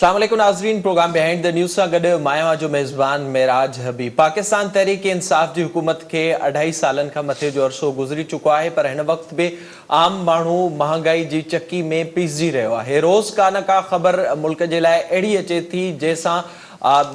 अस्सलाम वालेकुम नाज़रीन, प्रोग्राम बिहाइंड द न्यूज़ सां गॾु मां जो मेज़बान मेराज हबीब। पाकिस्तान तहरीक इंसाफ़ जी हुकूमत खे 2.5 सालनि खां मथे जो अरसो गुज़री चुको आहे, पर हिन वक़्त बि आम माण्हू महांगाई जी चक्की में पीसजी रहियो आहे। रोज़ का न का ख़बर मुल्क जे लाइ अहिड़ी अचे थी जंहिंसां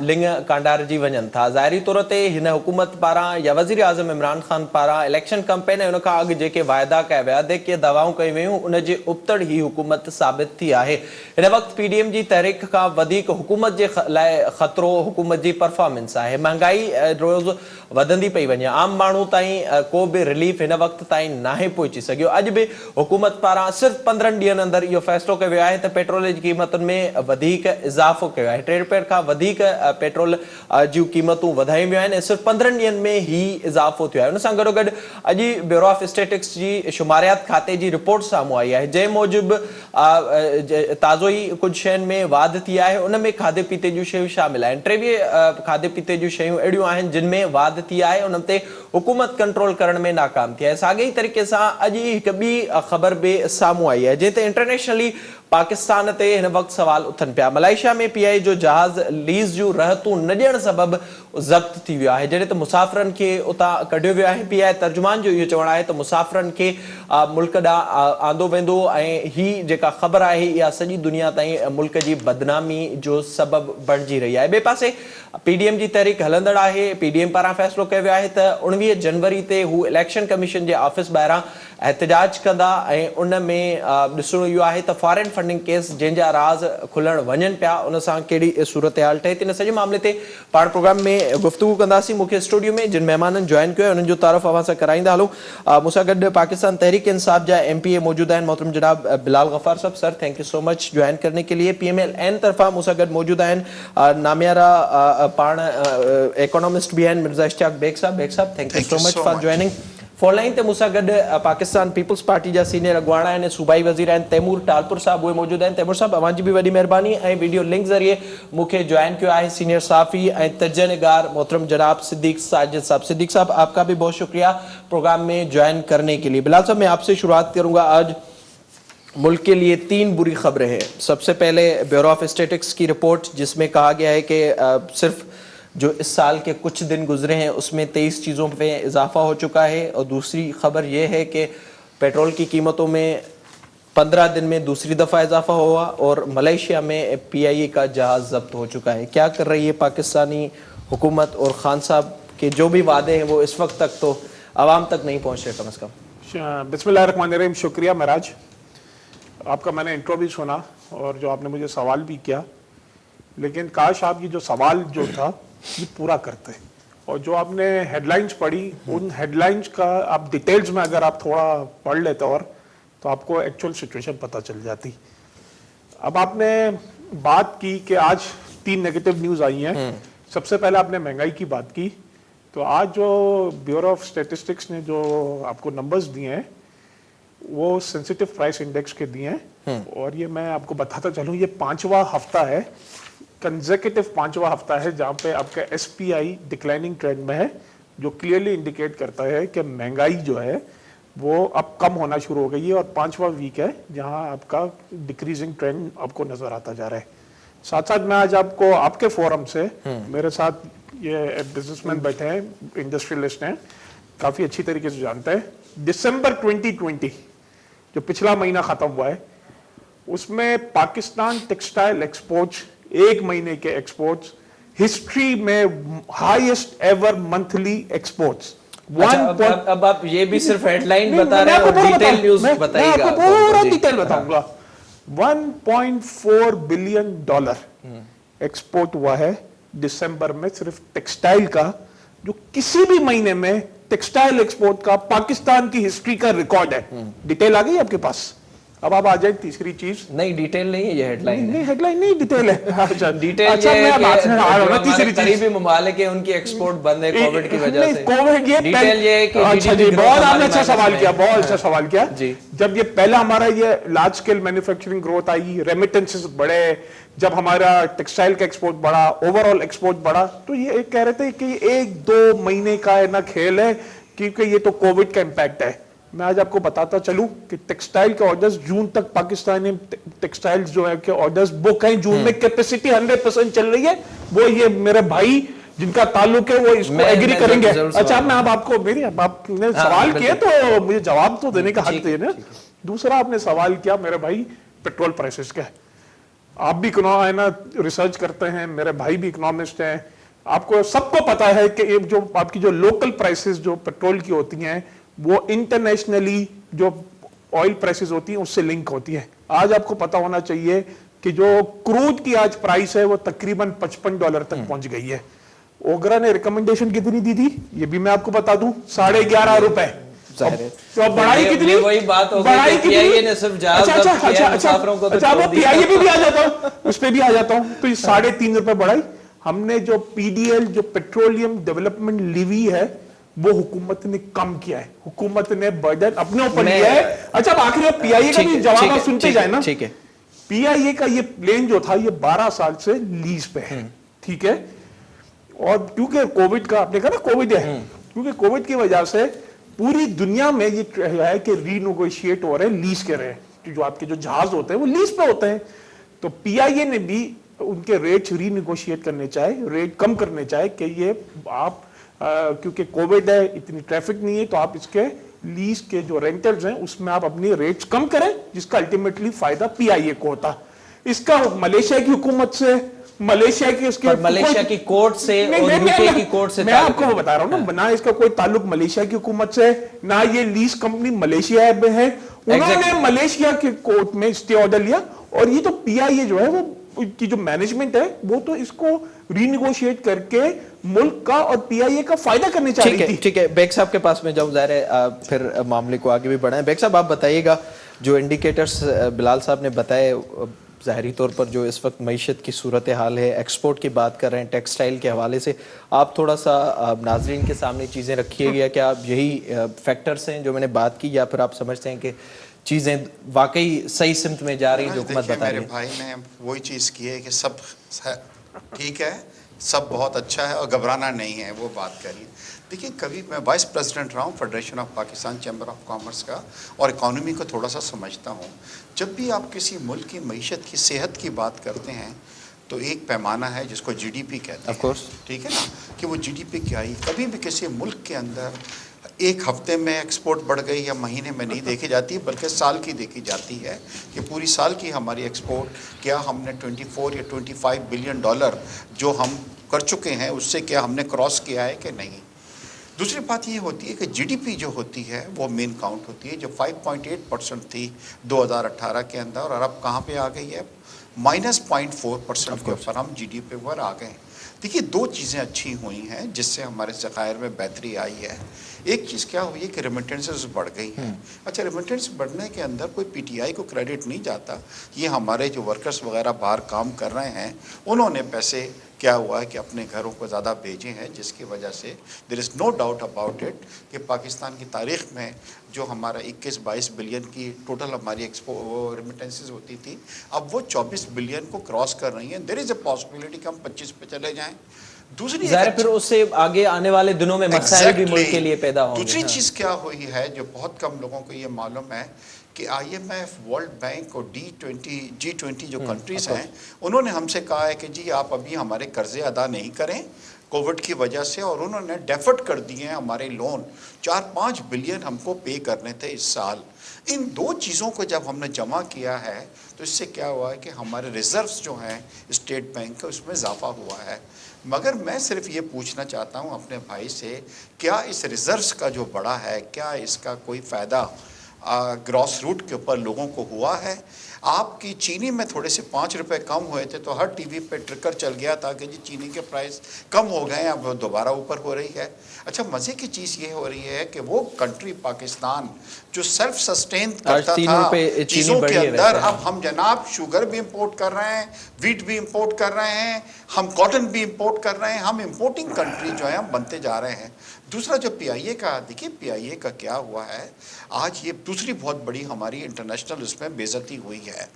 लिंग कांडारजी वञनि था। ज़ाहिरी तौर ते हिन हुकूमत पारां या वज़ीर आज़म इमरान ख़ान पारां इलेक्शन कैंपेन ऐं उन खां अॻु जेके वाइदा कया विया, जेके दवाऊं कयूं वयूं, उन जे उबतड़ ही हुकूमत साबित थी आहे। हिन वक़्तु PDM जी तहरीक खां वधीक हुकूमत जे लाइ ख़तरो हुकूमत जी परफॉर्मेंस आहे। महांगाई रोज़ वधंदी पई वञे, आम माण्हू ताईं को बि रिलीफ हिन वक़्त ताईं नाहे पहुची सघियो। अॼु बि हुकूमत पारां सिर्फ़ 15 ॾींहंनि अंदरि इहो फ़ैसिलो कयो वियो आहे त पेट्रोल जी क़ीमतुनि में वधीक इज़ाफ़ो कयो आहे। 3 रुपए खां वधीक पेट्रोल जूं क़ीमतूं वधायूं वियूं आहिनि ऐं सिर्फ़ 15 ॾींहंनि में ही इज़ाफ़ो थियो आहे। उन सां गॾोगॾु अॼु ब्यूरो ऑफ स्टेटिस्टिक्स जी शुमारियात खाते जी रिपोर्ट साम्हूं आई आहे, जंहिं मूजिबि ताज़ो ई कुझु शयुनि में वाध थी आहे। उन में खाधे पीते जूं शयूं शामिल आहिनि। 23 खाधे पीते जूं शयूं अहिड़ियूं आहिनि जिन में वाध थी आहे, उन ते हुकूमत कंट्रोल करण में नाकाम थी आहे। साॻिए तरीक़े सां अॼु हिकु ॿी ख़बर बि साम्हूं आई आहे, जंहिं ते इंटरनेशनली पाकिस्तान ते हिन वक़्तु सवाल उथनि पिया। मलाइशिया में PI जो जहाज़ लीज़ जूं रहतूं न ॾियण सबबि ज़ब्त थी वियो आहे, जॾहिं त मुसाफ़िरनि खे उतां कढियो वियो आहे। PI तर्जुमान जो इहो चवणु आहे त मुसाफ़िरनि खे मुल्क ॾांहुं आंदो वेंदो ऐं ही जेका ख़बर आहे इहा सॼी दुनिया ताईं मुल्क जी बदनामी जो सबबु बणिजी रही आहे। ॿिए पासे PDM जी तहरीक हलंदड़ आहे। PDM पारां फ़ैसिलो कयो वियो आहे त 19 जनवरी ते हू इलेक्शन कमीशन जे ऑफिस ॿाहिरां एहतजाज कंदा ऐं उन में ॾिसणो इहो आहे त फॉरेन फंडिंग केस जंहिंजा राज़ खुलण वञनि पिया, उन सां कहिड़ी सूरत हाल ठहे थी। इन सॼे मामले ते पाण प्रोग्राम में गुफ़्तगू कंदासीं। मूंखे स्टूडियो में जिन महिमाननि जॉइन कयो आहे उन्हनि जो तारुफ़ अवां सां कराईंदा हलूं। मूंसां गॾु पाकिस्तान तहरीक इंसाफ़ जा MPA मौजूद आहिनि, मोहतरम जनाब बिलाल गफ़ार साहब। Sir, thank you so much join करने के लिए। PMLN तरफ़ा मूंसां गॾु मौजूद आहिनि नामियारा पाण इकोनॉमिस्ट भी आहिनि मिर्ज़ा इश्तियाक बेग साहब, thank you so much for joining. Phone line ते मूंसां गॾु पाकिस्तान पीपल्स पार्टी जा सीनियर अॻवान आहिनि, सूबाई वज़ीर आहिनि तैमूर टालपुर साहब, उहे मौजूद आहिनि। तैमूर साहब, अवां जी बि वॾी महिरबानी ऐं वीडियो लिंक ज़रिए मूंखे ज्वाइन किया है सीनियर साफ़ी ऐं तजनिगार मोहतरम जनाब सिद्दीक साजिद साहब। सिद्दीक साहब, आपका भी बहुत शुक्रिया प्रोग्राम में ज्वाइन करने के लिए। बिलाल साहब, मैं आपसे शुरुआत करूंगा। आज मुल्क के लिए 3 बुरी खबरें हैं। सबसे पहले ब्यूरो ऑफ स्टेटिस्टिक्स की रिपोर्ट, जिसमें कहा गया है कि सिर्फ जो इस साल के कुछ दिन गुजरे हैं उसमें 23 चीज़ों पे इजाफा हो चुका है। और दूसरी खबर ये है कि पेट्रोल की कीमतों में 15 दिन में दूसरी दफ़ा इजाफा हुआ और मलेशिया में PIA का जहाज़ जब्त हो चुका है। क्या कर रही है पाकिस्तानी हुकूमत और खान साहब के जो भी वादे हैं वो इस वक्त तक तो आवाम तक नहीं पहुँच रहे कम अज़ कम। बिस्मिल्लाहिर्रहमानिर्रहीम। शुक्रिया मेराज, आपका मैंने इंट्रो भी सुना और जो आपने मुझे सवाल भी किया, लेकिन काश आप ये जो सवाल जो था ये पूरा करते। और जो आपने हेडलाइंस पढ़ी, उन हेडलाइंस का आप डिटेल्स में अगर आप थोड़ा पढ़ लेते और तो आपको एक्चुअल सिचुएशन पता चल जाती। अब आपने बात की कि आज 3 नेगेटिव न्यूज़ आई हैं। सबसे पहले आपने महंगाई की बात की, तो आज जो ब्यूरो ऑफ स्टेटिस्टिक्स ने जो आपको नंबर्स दिए हैं वो सेंसिटिव प्राइस इंडेक्स के दिए हैं। और ये मैं आपको बताता चलूँ, ये 5वां हफ्ता है, कंसेक्यूटिव 5वां हफ्ता है जहाँ पे आपका SPI डिक्लाइनिंग ट्रेंड में है, जो क्लियरली इंडिकेट करता है कि महंगाई जो है वो अब कम होना शुरू हो गई है। और 5वां वीक है जहाँ आपका डिक्रीजिंग ट्रेंड आपको नजर आता जा रहा है। साथ साथ मैं आज आपको आपके फोरम से, मेरे साथ ये बिजनेसमैन बैठे हैं, इंडस्ट्रियलिस्ट हैं, काफी अच्छी तरीके से जानते हैं। दिसंबर 2020 जो पिछला महीना खत्म हुआ है, उसमें पाकिस्तान टेक्सटाइल एक्सपोर्ट्स, 1 महीने के एक्सपोर्ट्स हिस्ट्री में हाईएस्ट एवर मंथली एक्सपोर्ट्स। अब आप ये भी सिर्फ हेडलाइन बता रहे हैं और डिटेल न्यूज़ बताइएगा। मैं आपको पूरा डिटेल बताऊंगा। $1.4 बिलियन एक्सपोर्ट हुआ है दिसंबर में सिर्फ टेक्सटाइल का, जो किसी भी महीने में टेक्सटाइल एक्सपोर्ट का पाकिस्तान की हिस्ट्री का रिकॉर्ड है। डिटेल आ गई आपके पास? अब आप आ जाए तीसरी चीज। नहीं, डिटेल नहीं है, ये हेडलाइन नहीं, हेडलाइन नहीं, डिटेल है। अच्छा, डिटेल अच्छा, मैं बात में आ रहा हूं। तीसरी चीज, करीबी ममालिक है उनकी एक्सपोर्ट बंद है कोविड की वजह से। कोविड, ये डिटेल ये है कि अच्छा जी, बहुत आपने अच्छा सवाल किया, बहुत अच्छा सवाल किया जी। जब ये पहला हमारा ये लार्ज स्केल मैन्युफैक्चरिंग ग्रोथ आई, रेमिटेंसेस बढ़े, जब हमारा टेक्सटाइल का एक्सपोर्ट बढ़ा, ओवरऑल एक्सपोर्ट बढ़ा, तो ये कह रहे थे कि 1-2 महीने का है ना खेल है, क्योंकि ये तो कोविड का इम्पैक्ट है। मैं आज आपको बताता चलूं कि टेक्सटाइल के ऑर्डर्स जून तक पाकिस्तानी टेक्सटाइल्स जो है के ऑर्डर्स बुक हैं जून में, कैपेसिटी 100% चल रही है। वो ये मेरे भाई जिनका ताल्लुक है वो इसको एग्री करेंगे। अच्छा, मैं अब आपको मेरी आपने सवाल किया तो मुझे जवाब तो देने का हक है ना। दूसरा आपने सवाल किया मेरे भाई पेट्रोल प्राइसेस का। आप भी है ना रिसर्च करते हैं, मेरे भाई भी इकोनॉमिस्ट हैं, आपको सबको पता है कि ये जो आपकी जो लोकल प्राइसेस जो पेट्रोल की होती हैं वो इंटरनेशनली जो ऑयल प्राइसेस होती हैं उससे लिंक होती है। आज आपको पता होना चाहिए कि जो क्रूड की आज प्राइस है वो तकरीबन $55 तक पहुंच गई है। ओगरा ने रिकमेंडेशन कितनी दी थी ये भी मैं आपको बता दूं, ₹11.5। तो बढ़ाई कितनी, वही बात हो बढ़ाई गई, PIA ने सिर्फ जहाज जब्त किया, मुसाफिरों को तो अच्छा, छोड़ वो दिया। PIA भी आ जाता हूं, उस पे भी आ जाता हूं। तो ये ₹3.5 बढ़ाई। हमने जो PDL जो पेट्रोलियम डेवलपमेंट लीवी है वो हुकूमत ने कम किया है, हुकूमत ने बर्डन अपने ऊपर लिया है। अच्छा, अब आखिर PIA का भी जवाब आप सुनते जाए ना। ठीक है, PIA का ये प्लेन जो था ये 12 साल से लीज पे है, ठीक है। और क्योंकि कोविड का आपने कहा ना कोविड है, क्योंकि कोविड की वजह से पूरी दुनिया में ये है कि रीनेगोशिएट हो रहे हैं लीज के रहे, जो आपके जो जहाज होते हैं वो लीज पे होते हैं। तो PIA ने भी उनके रेट रीनेगोशिएट करने चाहे, रेट कम करने चाहे कि ये आप क्योंकि कोविड है, इतनी ट्रैफिक नहीं है, तो आप इसके लीज के जो रेंटल्स हैं उसमें आप अपनी रेट्स कम करें, जिसका अल्टीमेटली फायदा PIA को होता। इसका मलेशिया की हुकूमत से, मलेशिया की उसके मलेशिया की कोर्ट से और यूके की कोर्ट से मैं आपको वो बता रहा हूँ ना, ना इसका कोई ताल्लुक मलेशिया की हुकूमत से, ना ये लीज कंपनी मलेशिया में है। उन्होंने मलेशिया के कोर्ट में स्टे ऑर्डर लिया और ये तो PIA जो है वो की जो मैनेजमेंट है वो तो इसको रीनेगोशिएट करके मुल्क का और PIA का फायदा करने चाह रही थी। ठीक है, बेग साहब के पास में जाऊं, ज़ाहिर है फिर मामले को आगे भी बढ़ाएं। बेग साहब, आप बताइएगा, जो इंडिकेटर्स बिलाल साहब ने बताए, ज़ाहरी तौर पर जो इस वक्त मईशत की सूरत हाल है, एक्सपोर्ट की बात कर रहे हैं, टेक्सटाइल के हवाले से आप थोड़ा सा नाजरीन के सामने चीज़ें रखिएगा। क्या आप यही फैक्टर्स हैं जो मैंने बात की, या फिर आप समझते हैं कि चीज़ें वाकई सही सिमत में जा रही जो हुकूमत बता रही है? मेरे भाई ने वही चीज़ की है कि सब ठीक है, सब बहुत अच्छा है और घबराना नहीं है, वो बात करिए। देखिए, कभी मैं वाइस प्रेसिडेंट रहा हूँ federation of Pakistan chamber of commerce का और इकॉनमी को थोड़ा सा समझता हूँ। जब भी आप किसी मुल्क की मईशत की सेहत की बात करते हैं तो एक पैमाना है जिसको GDP कहते हैं, ठीक है ना, कि वो GDP क्या ही कभी भी किसी मुल्क के अंदर एक हफ्ते में एक्सपोर्ट बढ़ गई या महीने में नहीं देखी जाती, बल्कि साल की देखी जाती है कि पूरी साल की हमारी एक्सपोर्ट क्या हमने 24 या 25 बिलियन डॉलर जो हम कर चुके हैं उससे क्या हमने क्रॉस किया है कि नहीं। दूसरी बात ये होती है कि GDP जो होती है वो मेन काउंट होती है, जो 5.8% थी 2018 के अंदर, और अब कहाँ पे आ गई है, -0.4% के ऊपर हम GDP पर आ गए। देखिए, दो चीज़ें अच्छी हुई हैं जिससे हमारे ज़खायर में बेहतरी आई है। एक चीज़ क्या हुई है कि रेमिटेंसेस बढ़ गई हैं। अच्छा, रेमिटेंस बढ़ने के अंदर कोई PTI को क्रेडिट नहीं जाता, ये हमारे जो वर्कर्स वगैरह बाहर काम कर रहे हैं उन्होंने पैसे क्या हुआ है कि अपने घरों को ज़्यादा भेजे हैं, जिसकी वजह से there is no doubt about it कि पाकिस्तान की तारीख़ में जो हमारा 21-22 बिलियन की टोटल हमारी रेमिटेंसेस होती थी, अब वो 24 बिलियन को क्रॉस कर रही हैं। देयर इज़ अ पॉसिबिलिटी कि हम 25 पे चले जाएं। दूसरी फिर उससे आगे आने वाले दिनों में मसाइल भी मुल्क के लिए पैदा होंगे। दूसरी चीज़ क्या हुई है जो बहुत कम लोगों को ये मालूम है कि IMF, वर्ल्ड बैंक और G20 जो कंट्रीज़ हैं उन्होंने हमसे कहा है कि जी आप अभी हमारे कर्जे अदा नहीं करें कोविड की वजह से, और उन्होंने डेफर्ड कर दिए हैं हमारे लोन, 4-5 बिलियन हमको पे करने थे इस साल। इन दो चीज़ों को जब हमने जमा किया है तो इससे क्या हुआ है कि हमारे रिजर्व्स जो हैं स्टेट बैंक के उसमें इजाफा हुआ है। मगर मैं सिर्फ ये पूछना चाहता हूँ अपने भाई से, क्या इस रिजर्व्स का जो बढ़ा है क्या इसका कोई फ़ायदा ग्रॉस रूट के ऊपर लोगों को हुआ है? आपकी चीनी में थोड़े से 5 रुपए कम हुए थे तो हर टीवी पे ट्रिकर चल गया था कि जी चीनी के प्राइस कम हो गए हैं, अब वो दोबारा ऊपर हो रही है। अच्छा, मज़े की चीज़ ये हो रही है कि वो कंट्री पाकिस्तान जो सेल्फ सस्टेन करता था चीज़ों के अंदर, अब हम जनाब शुगर भी इंपोर्ट कर रहे हैं, वीट भी इंपोर्ट कर रहे हैं, हम कॉटन भी इंपोर्ट कर रहे हैं, हम इंपोर्टिंग कंट्री जो है हम बनते जा रहे हैं। दूसरा जो PIA का, देखिए PIA का क्या हुआ है, आज ये दूसरी बहुत बड़ी हमारी इंटरनेशनल उसमें बेइज्जती हुई है।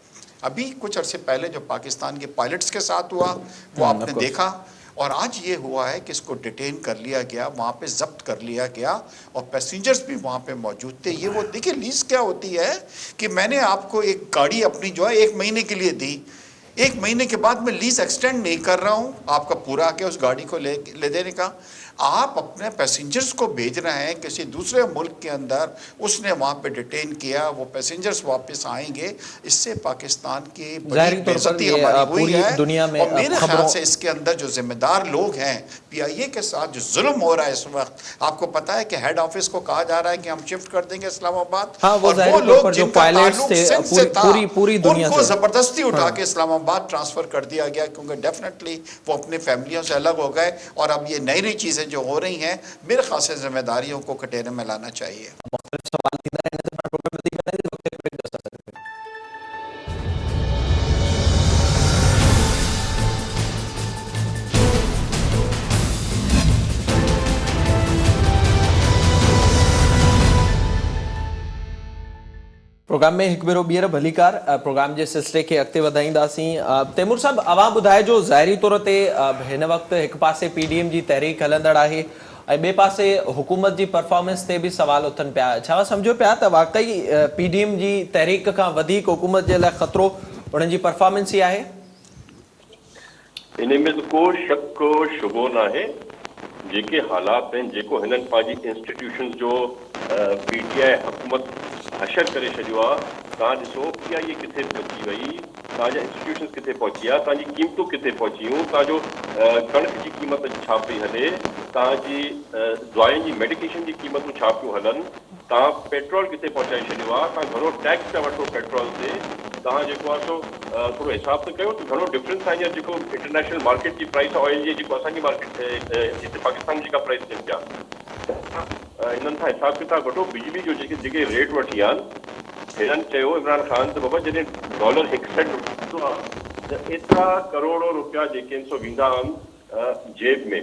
अभी कुछ अरसे पहले जो पाकिस्तान के पायलट्स के साथ हुआ वो आपने देखा, اور آج یہ ہوا ہے کہ اس کو ڈیٹین کر لیا گیا, وہاں پہ ضبط کر لیا گیا, اور پیسنجرز بھی وہاں پہ موجود تھے. یہ وہ دیکھیں لیز کیا ہوتی ہے کہ میں نے آپ کو ایک گاڑی اپنی جو ہے 1 مہینے کے لیے دی, 1 مہینے کے بعد میں لیز ایکسٹینڈ نہیں کر رہا ہوں آپ کا پورا آ کے اس گاڑی کو لے دینے کا. آپ اپنے پیسنجرز کو بھیج رہے ہیں کسی دوسرے ملک کے اندر, اس نے وہاں پہ ڈیٹین کیا, وہ پیسنجرز واپس آئیں گے. اس سے پاکستان کی ظاہری بڑی طور پر بےعزتی یہ ہماری ہوئی پوری ہے. دنیا میں اور میرے خیال خبروں سے اس کے اندر جو ذمہ دار لوگ ہیں پی آئی اے کے ساتھ جو ظلم ہو رہا ہے اس وقت, آپ کو پتا ہے کہ ہیڈ آفس کو کہا جا رہا ہے کہ ہم شفٹ کر دیں گے اسلام آباد, ہاں وہ اور ظاہری وہ طور لوگ پر جو جن کا پائلٹس تعلق تھے سندھ سے تھا پوری ان دنیا کو سے زبردستی اٹھا کے اسلام آباد ٹرانسفر کر دیا گیا, کیونکہ ڈیفینیٹلی وہ اپنی فیملیوں سے الگ ہو گئے. اور اب یہ نئی نئی چیزیں جو ہو رہی ہیں میرے خاص سے ذمہ داریوں کو کٹہرے میں لانا چاہیے. प्रोग्राम में हिकु भेरो ॿीहर भलीकार प्रोग्राम जे सिलसिले खे अॻिते वधाईंदासीं. तैमूर साहब, अवां ॿुधाइजो ज़ाहिरी तौर ते हिन वक़्तु हिकु पासे पीडीएम जी तहरीक हलंदड़ आहे ऐं ॿिए पासे हुकूमत जी परफॉर्मेंस ते बि सवाल उथनि पिया. छा सम्झो पिया त वाक़ई पीडीएम जी तहरीक खां वधीक हुकूमत जे लाइ ख़तरो उन्हनि जी परफॉर्मेंस ई आहे? इन में तो को शक शुबो न आहे. जेके हालात आहिनि, जेको हिननि पंहिंजी इंस्टीट्यूशन जो पीटीआई हुकूमत हशर करे छॾियो आहे, तव्हां ॾिसो पीआईए किथे पहुची वई, तव्हांजा इंस्टीट्यूशन किथे पहुची आहे, तव्हांजी क़ीमतूं किथे पहुचियूं, तव्हांजो कणक जी क़ीमत छा पई हले, तव्हांजी दवाइयुनि जी मेडिकेशन जी क़ीमतूं छा पियूं हलनि, तव्हां पेट्रोल किथे पहुचाए छॾियो आहे, तव्हां घणो टैक्स पिया वठो पेट्रोल ते, तव्हां जेको आहे सो थोरो हिसाब त कयो त घणो डिफरेंस आहे. हींअर जेको इंटरनेशनल मार्केट जी प्राइस ऑयल जी, जेको असांजी मार्केट हिते पाकिस्तान में जेका प्राइस थियनि पिया, हिननि खां हिसाब किताब वठो. बिजली जो जेके रेट वठी आहिनि, हिननि चयो इमरान ख़ान त बाबा जॾहिं डॉलर 1 सेंट वठंदो आहे त एतिरा करोड़ रुपया जेके आहिनि सो वेंदा आहिनि जेब में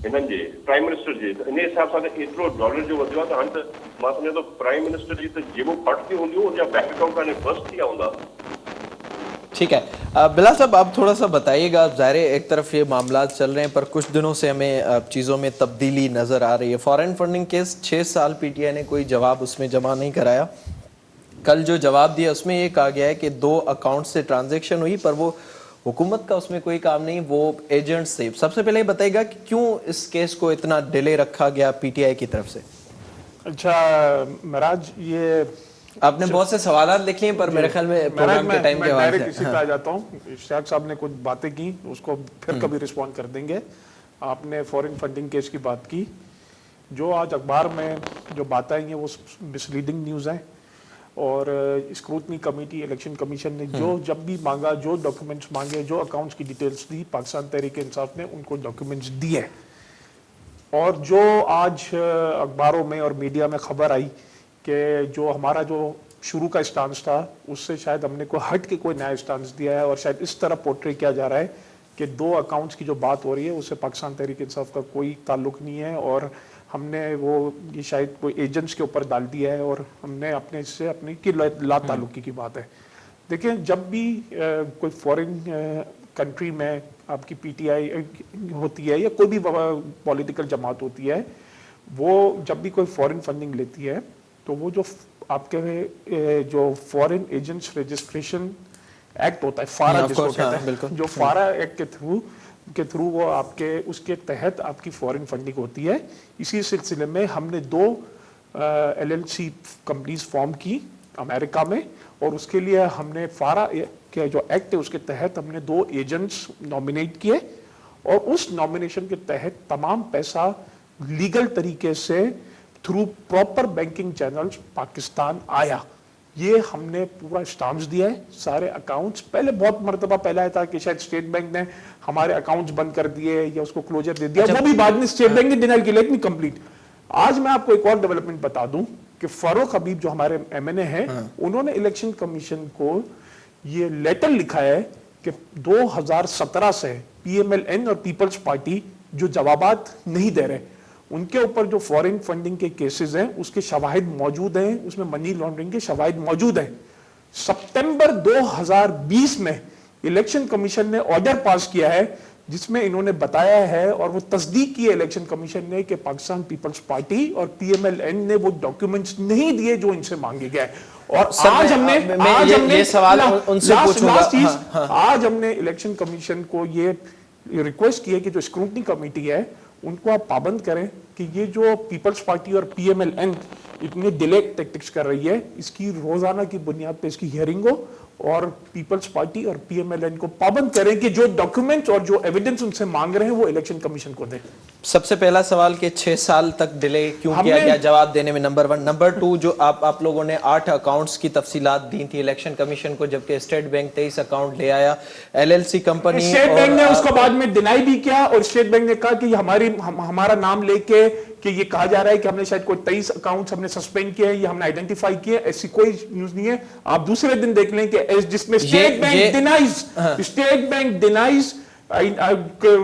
हिननि जे प्राइम मिनिस्टर जे. त इन हिसाब सां त एतिरो डॉलर जो वधियो आहे त हाणे त मां सम्झां थो प्राइम मिनिस्टर जी त जेबूं फट थी हूंदियूं, उनजा बैंक अकाउंट हाणे बस्ट थी विया हूंदा. ठीक है. बिलाल साहब, आप थोड़ा सा बताइएगा. ज़ाहिर है एक तरफ ये मामला चल रहे हैं पर कुछ दिनों से हमें चीज़ों में तब्दीली नज़र आ रही है. फॉरेन फंडिंग केस 6 साल पीटीआई ने कोई जवाब उसमें जमा नहीं कराया. कल जो जवाब दिया उसमें ये कहा गया है कि 2 अकाउंट से ट्रांजैक्शन हुई पर वो हुकूमत का उसमें कोई काम नहीं, वो एजेंट से. सबसे पहले ये बताइएगा कि क्यों इस केस को इतना डिले रखा गया पीटीआई की तरफ से? अच्छा महराज, ये आपने बहुत से सवाल लिख लिए पर मेरे ख्याल में प्रोग्राम के टाइम के हवाले डायरेक्ट इसी से. पे आ जाता हूँ. इश्तियाक साहब ने कुछ बातें की, उसको फिर कभी रिस्पॉन्ड कर देंगे. आपने फॉरेन फंडिंग केस की बात की. जो आज अखबार में जो बातें आई हैं वो मिसलीडिंग न्यूज़ हैं. और स्क्रूटनी कमेटी, इलेक्शन कमीशन ने जो जब भी मांगा, जो डॉक्यूमेंट्स मांगे, जो अकाउंट्स की डिटेल्स दी, पाकिस्तान तहरीक इंसाफ ने उनको डॉक्यूमेंट्स दिए. और जो आज अखबारों में और मीडिया में खबर आई कि जो हमारा जो शुरू का स्टांस था उससे शायद हमने कोई हट के कोई नया स्टांस दिया है, और शायद इस तरह पोर्ट्रे किया जा रहा है कि 2 अकाउंट्स की जो बात हो रही है उससे पाकिस्तान तहरीक इंसाफ का कोई ताल्लुक नहीं है, और हमने वो ये शायद कोई एजेंट्स के ऊपर डाल दिया है, और हमने अपने इससे अपनी की ला ताल्लुकी की बात है. देखिए, जब भी कोई फॉरेन कंट्री में आपकी पीटीआई होती है या कोई भी पॉलिटिकल जमात होती है, वो जब भी कोई फॉरेन फंडिंग लेती है तो वो जो आपके जो फॉरेन एजेंट्स रजिस्ट्रेशन एक्ट होता है, फारा जिसको कहते हैं, जो फारा एक्ट के थ्रू वो आपके उसके तहत आपकी फॉरेन फंडिंग होती है. इसी सिलसिले में हमने 2 LLC कंपनीज फॉर्म की अमेरिका में, और उसके लिए हमने फारा के जो एक्ट है उसके तहत हमने 2 एजेंट्स नॉमिनेट किए, और उस नॉमिनेशन के तहत तमाम पैसा लीगल तरीके से through proper banking channels Pakistan आया. ये हमने पूरा स्टाम्प्स दिया है. सारे अकाउंट्स पहले बहुत मरतबा पहले आया था कि शायद स्टेट बैंक ने हमारे अकाउंट्स बंद कर दिए या उसको क्लोजर दे दिया. वो भी बाद में स्टेट बैंक ने डिनाई किया. Let me complete. आज मैं आपको एक और डेवलपमेंट बता दूं कि फारूक हबीब जो हमारे MNA हैं, उन्होंने इलेक्शन कमीशन को ये लेटर लिखा है कि 2017 से PMLN और पीपल्स पार्टी जो जवाबात नहीं दे रहे, उनके ऊपर जो फॉरेन फंडिंग के केसेस हैं उसके शवाहिद मौजूद हैं, उसमें मनी लॉन्ड्रिंग के शवाहिद मौजूद हैं. सितंबर 2020 में इलेक्शन कमीशन ने ऑर्डर पास किया है جس میں انہوں نے بتایا ہے اور وہ تصدیق کی ہے الیکشن کمیشن نے کہ پاکستان پیپلز پارٹی اور پی ایم ایل این نے وہ ڈاکیومنٹس نہیں دیے جو ان سے مانگے گئے. اور آج ہم نے یہ سوال ان سے پوچھوں گا. آج ہم نے الیکشن کمیشن کو یہ ریکویسٹ کی ہے کہ جو اسکروٹنی کمیٹی ہے ان کو آپ پابند کریں کہ یہ جو پیپلز پارٹی اور پی ایم ایل این اتنے ڈیلے ٹیکٹکس کر رہی ہے, اس کی روزانہ کی بنیاد پہ اس کی ہیئرنگ ہو اور پیپلز پارٹی اور پی ایم ایل این کو پابند کریں کہ جو ڈاکیومنٹ اور جو ایویڈنس ان سے مانگ رہے ہیں وہ الیکشن کمیشن کو دیں. سب سے پہلا سوال کہ 6 سال تک ڈیلے کیوں کیا گیا جواب دینے میں, نمبر 1. نمبر 2, جو آپ لوگوں نے 8 اکاؤنٹس کی تفصیلات دی تھی الیکشن کمیشن کو, جبکہ اسٹیٹ بینک 23 اکاؤنٹ لے آیا, L L C company, state bank نے اس کو بعد میں ڈینائی بھی کیا, اور اسٹیٹ بینک نے کہا کہ ہمارا نام لے کے کہ یہ کہا جا رہا ہے کہ ہم نے شاید کوئی 23 اکاؤنٹس ہم نے سسپینڈ کیے ہیں, یہ ہم نے آئیڈینٹیفائی کیے, ایسی کوئی نیوز نہیں ہے. آپ دوسرے دن دیکھ لیں کہ جس میں state bank denies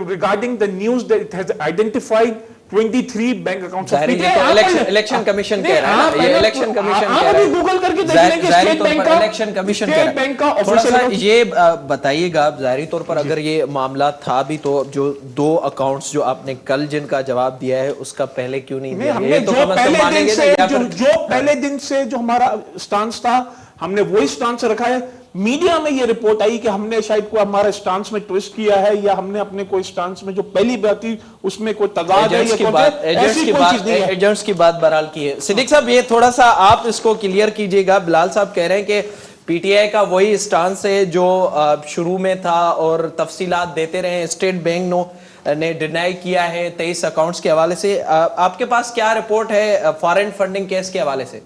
regarding the news that it has identified 23 bank accounts of PTI. Election commission کہہ رہا ہے, یہ الیکشن کمیشن کہہ رہا ہے. گوگل کر کے دیکھ لیں کہ اسٹیٹ الیکشن کمیشن کہہ رہا ہے. تھوڑا سا یہ بتائیے گا, آپ ظاہری طور پر اگر یہ معاملہ تھا بھی تو جو 2 اکاؤنٹس جو آپ نے کل جن کا جواب دیا ہے اس کا پہلے کیوں نہیں دیا؟ یہ تو کم از کم مانیں گے نا. جو پہلے دن سے جو ہمارا سٹانس تھا ہم نے وہی سٹانس رکھا ہے. میڈیا میں یہ رپورٹ آئی کہ ہم نے شاید کوئی ہمارا سٹانس میں ٹویسٹ کیا ہے, یا ہم نے اپنے کوئی سٹانس میں جو پہلی بات تھی اس میں کوئی تضاد ہے, ایجنٹس کی بات بہرحال کی ہے. صدیق صاحب یہ تھوڑا سا آپ اس کو کلیئر کیجئے گا. بلال صاحب کہہ رہے ہیں کہ پی ٹی آئی کا وہی سٹانس ہے جو شروع میں تھا اور تفصیلات دیتے رہے. اسٹیٹ بینک نے ڈینائی کیا ہے 23 اکاؤنٹس کے حوالے سے. آپ کے پاس کیا رپورٹ ہے فارن فنڈنگ کیس کے حوالے سے؟